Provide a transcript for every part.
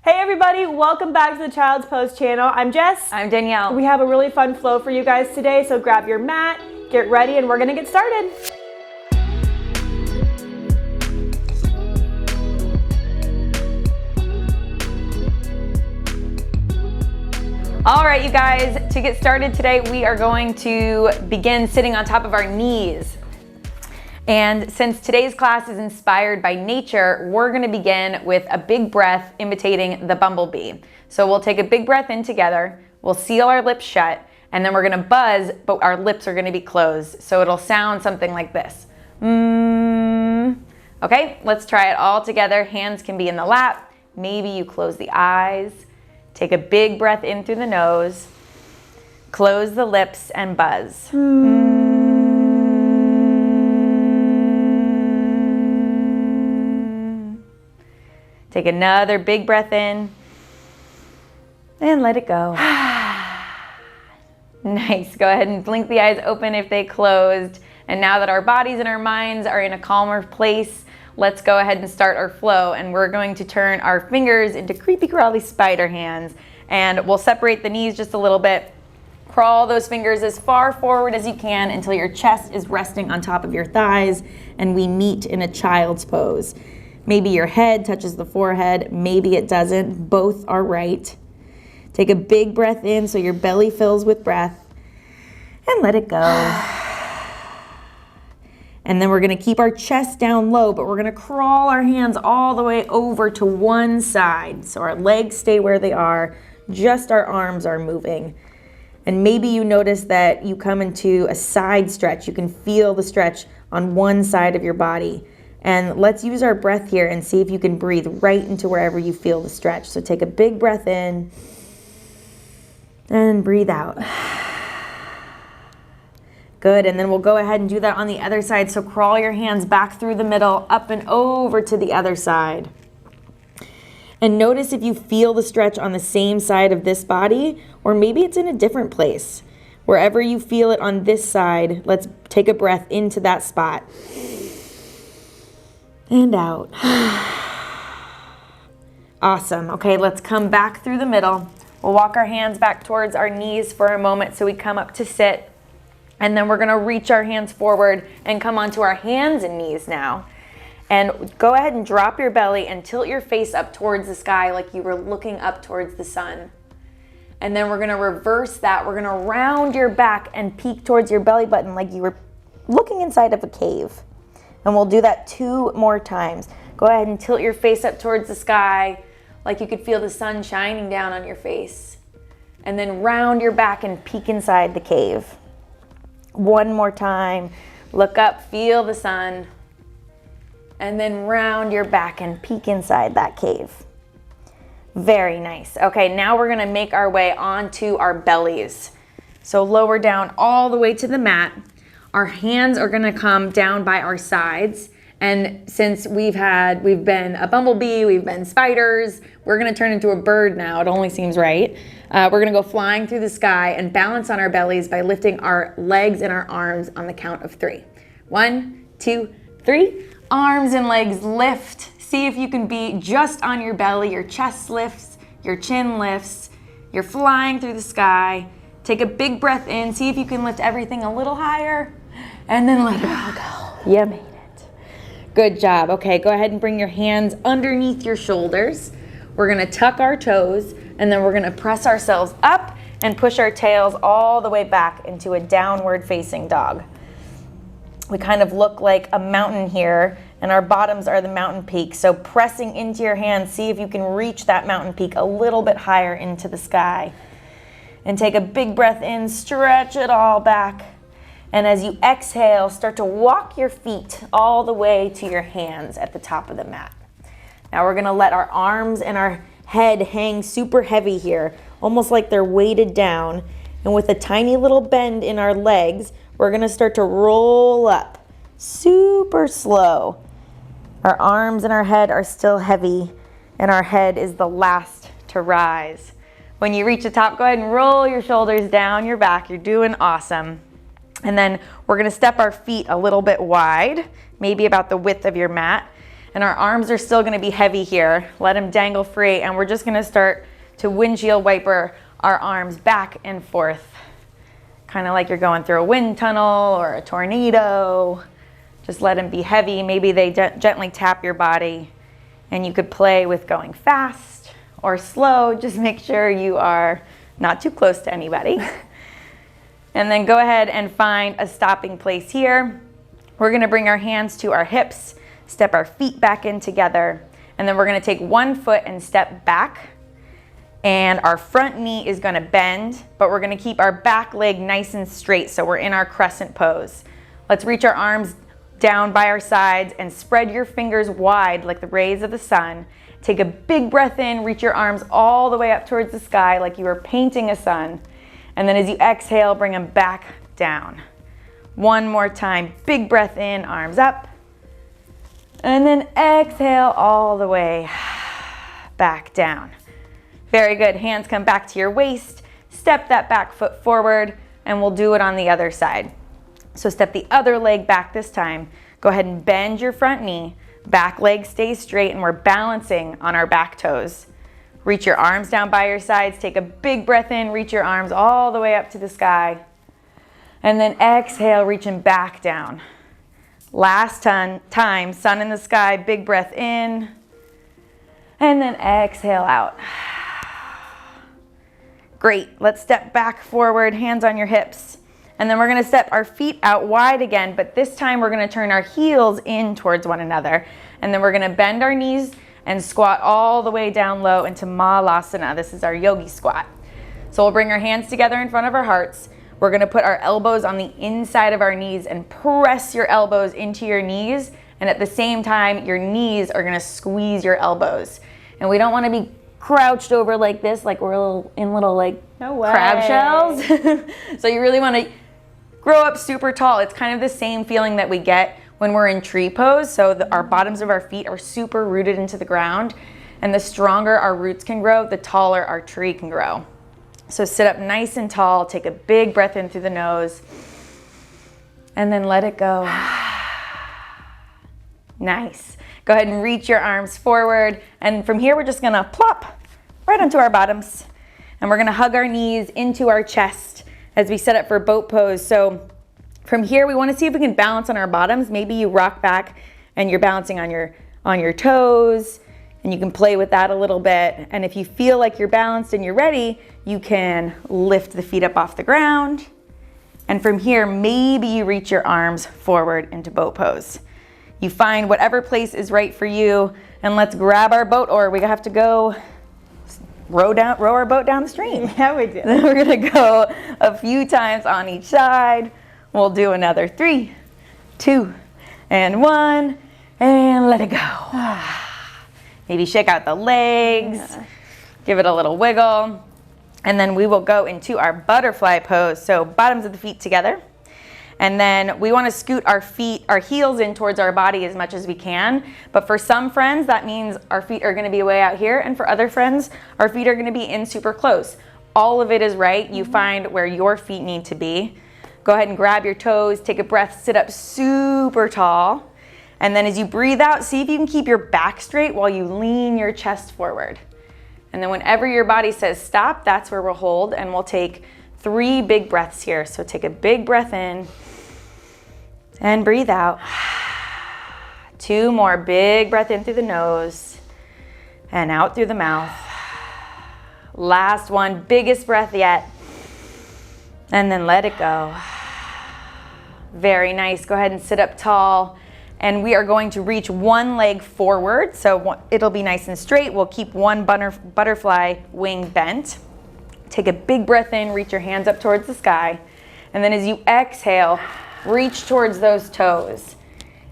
Hey everybody, welcome back to the Child's Pose channel. I'm Jess. I'm Danielle. We have a really fun flow for you guys today, so grab your mat, get ready, and we're gonna get started. All right, you guys, to get started today, we are going to begin sitting on top of our knees. And since today's class is inspired by nature, we're gonna begin with a big breath imitating the bumblebee. So we'll take a big breath in together, we'll seal our lips shut, and then we're gonna buzz, but our lips are gonna be closed. So it'll sound something like this. Okay, let's try it all together. Hands can be in the lap. Maybe you close the eyes. Take a big breath in through the nose, close the lips, and buzz. Take another big breath in, and let it go. Nice, go ahead and blink the eyes open if they closed. And now that our bodies and our minds are in a calmer place, let's go ahead and start our flow, and we're going to turn our fingers into creepy crawly spider hands, and we'll separate the knees just a little bit. Crawl those fingers as far forward as you can until your chest is resting on top of your thighs and we meet in a child's pose. Maybe your head touches the forehead, maybe it doesn't. Both are right. Take a big breath in so your belly fills with breath, and let it go. And then we're gonna keep our chest down low, but we're gonna crawl our hands all the way over to one side. So our legs stay where they are, just our arms are moving. And maybe you notice that you come into a side stretch. You can feel the stretch on one side of your body. And let's use our breath here and see if you can breathe right into wherever you feel the stretch. So take a big breath in and breathe out. Good, and then we'll go ahead and do that on the other side. So crawl your hands back through the middle, up and over to the other side. And notice if you feel the stretch on the same side of this body, or maybe it's in a different place. Wherever you feel it on this side, let's take a breath into that spot. And out. Awesome. Okay, let's come back through the middle. We'll walk our hands back towards our knees for a moment so we come up to sit. And then we're gonna reach our hands forward and come onto our hands and knees now. And go ahead and drop your belly and tilt your face up towards the sky like you were looking up towards the sun. And then we're gonna reverse that. We're gonna round your back and peek towards your belly button like you were looking inside of a cave. And we'll do that 2 more times. Go ahead and tilt your face up towards the sky like you could feel the sun shining down on your face. And then round your back and peek inside the cave. 1 more time. Look up, feel the sun. And then round your back and peek inside that cave. Very nice. Okay, now we're gonna make our way onto our bellies. So lower down all the way to the mat. Our hands are gonna come down by our sides. And since we've been a bumblebee, we've been spiders, we're gonna turn into a bird now, it only seems right. We're gonna go flying through the sky and balance on our bellies by lifting our legs and our arms on the count of 3. 1, 2, 3. Arms and legs lift. See if you can be just on your belly. Your chest lifts, your chin lifts. You're flying through the sky. Take a big breath in. See if you can lift everything a little higher. And then let it all go. You made it. Good job. Okay, go ahead and bring your hands underneath your shoulders. We're gonna tuck our toes, and then we're gonna press ourselves up and push our tails all the way back into a downward facing dog. We kind of look like a mountain here, and our bottoms are the mountain peak. So pressing into your hands, see if you can reach that mountain peak a little bit higher into the sky. And take a big breath in, stretch it all back. And as you exhale, start to walk your feet all the way to your hands at the top of the mat. Now we're gonna let our arms and our head hang super heavy here, almost like they're weighted down. And with a tiny little bend in our legs, we're gonna start to roll up, super slow. Our arms and our head are still heavy, and our head is the last to rise. When you reach the top, go ahead and roll your shoulders down your back. You're doing awesome. And then we're gonna step our feet a little bit wide, maybe about the width of your mat. And our arms are still gonna be heavy here. Let them dangle free, and we're just gonna start to windshield wiper our arms back and forth. Kind of like you're going through a wind tunnel or a tornado. Just let them be heavy. Maybe they gently tap your body, and you could play with going fast or slow. Just make sure you are not too close to anybody. And then go ahead and find a stopping place here. We're gonna bring our hands to our hips, step our feet back in together, and then we're gonna take one foot and step back. And our front knee is gonna bend, but we're gonna keep our back leg nice and straight, so we're in our crescent pose. Let's reach our arms down by our sides and spread your fingers wide like the rays of the sun. Take a big breath in, reach your arms all the way up towards the sky like you were painting a sun. And then as you exhale, bring them back down. One more time, big breath in, arms up. And then exhale all the way back down. Very good, hands come back to your waist, step that back foot forward, and we'll do it on the other side. So step the other leg back this time. Go ahead and bend your front knee, back leg stays straight, and we're balancing on our back toes. Reach your arms down by your sides, take a big breath in, reach your arms all the way up to the sky. And then exhale, reaching back down. Last time, sun in the sky, big breath in, and then exhale out. Great, let's step back forward, hands on your hips. And then we're gonna step our feet out wide again, but this time we're gonna turn our heels in towards one another. And then we're gonna bend our knees and squat all the way down low into Malasana. This is our yogi squat. So we'll bring our hands together in front of our hearts. We're gonna put our elbows on the inside of our knees and press your elbows into your knees. And at the same time, your knees are gonna squeeze your elbows. And we don't wanna be crouched over like this, like we're in little like crab shells. So you really wanna grow up super tall. It's kind of the same feeling that we get when we're in tree pose. So our bottoms of our feet are super rooted into the ground. And the stronger our roots can grow, the taller our tree can grow. So sit up nice and tall, take a big breath in through the nose, and then let it go. Nice. Go ahead and reach your arms forward. And from here, we're just gonna plop right onto our bottoms. And we're gonna hug our knees into our chest as we set up for boat pose. So from here, we wanna see if we can balance on our bottoms. Maybe you rock back and you're balancing on your toes, and you can play with that a little bit. And if you feel like you're balanced and you're ready, you can lift the feet up off the ground. And from here, maybe you reach your arms forward into boat pose. You find whatever place is right for you, and let's grab our boat oar. We have to go row our boat down the stream. Yeah, we do. Then we're gonna go a few times on each side. We'll do another 3, 2, and 1, and let it go. Maybe shake out the legs, give it a little wiggle, and then we will go into our butterfly pose. So bottoms of the feet together. And then we want to scoot our heels in towards our body as much as we can. But for some friends, that means our feet are going to be way out here. And for other friends, our feet are going to be in super close. All of it is right. You find where your feet need to be. Go ahead and grab your toes, take a breath, sit up super tall. And then as you breathe out, see if you can keep your back straight while you lean your chest forward. And then whenever your body says stop, that's where we'll hold, and we'll take 3 big breaths here. So take a big breath in and breathe out. 2 more, big breath in through the nose and out through the mouth. Last one, biggest breath yet. And then let it go. Very nice. Go ahead and sit up tall. And we are going to reach one leg forward. So it'll be nice and straight. We'll keep one butterfly wing bent. Take a big breath in, reach your hands up towards the sky. And then as you exhale, reach towards those toes.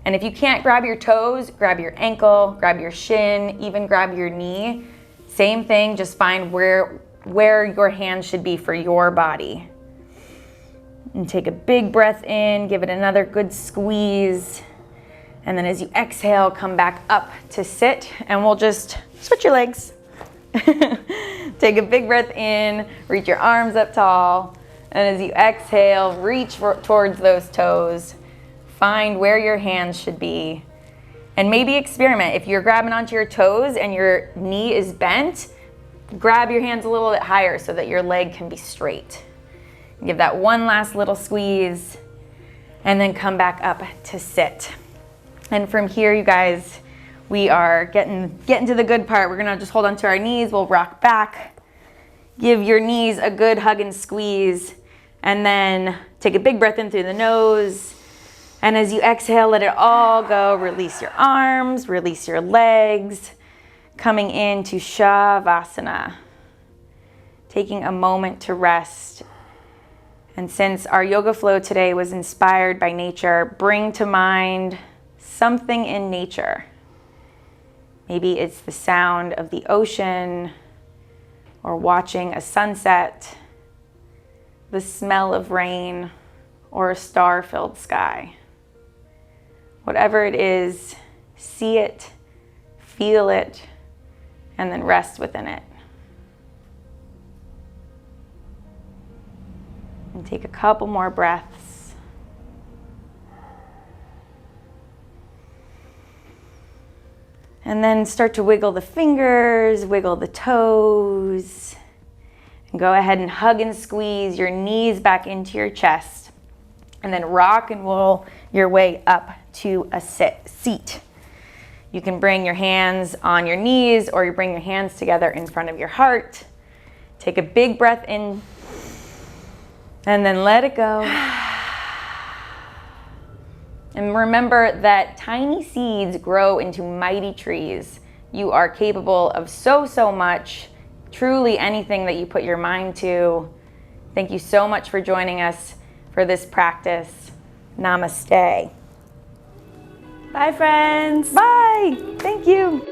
And if you can't grab your toes, grab your ankle, grab your shin, even grab your knee. Same thing, just find where your hands should be for your body. And take a big breath in, give it another good squeeze. And then as you exhale, come back up to sit, and we'll just switch your legs. Take a big breath in, reach your arms up tall, and as you exhale, reach towards those toes. Find where your hands should be. And maybe experiment. If you're grabbing onto your toes and your knee is bent, grab your hands a little bit higher so that your leg can be straight. Give that one last little squeeze and then come back up to sit. And from here, you guys, we are getting to the good part. We're gonna just hold onto our knees. We'll rock back. Give your knees a good hug and squeeze. And then take a big breath in through the nose. And as you exhale, let it all go. Release your arms, release your legs. Coming into Shavasana. Taking a moment to rest. And since our yoga flow today was inspired by nature, bring to mind something in nature. Maybe it's the sound of the ocean, or watching a sunset, the smell of rain, or a star-filled sky. Whatever it is, see it, feel it, and then rest within it. And take a couple more breaths. And then start to wiggle the fingers, wiggle the toes. And go ahead and hug and squeeze your knees back into your chest. And then rock and roll your way up to a seat. You can bring your hands on your knees, or you bring your hands together in front of your heart. Take a big breath in. And then let it go. And remember that tiny seeds grow into mighty trees. You are capable of so much, truly anything that you put your mind to. Thank you so much for joining us for this practice. Namaste. Bye, friends. Bye. Thank you.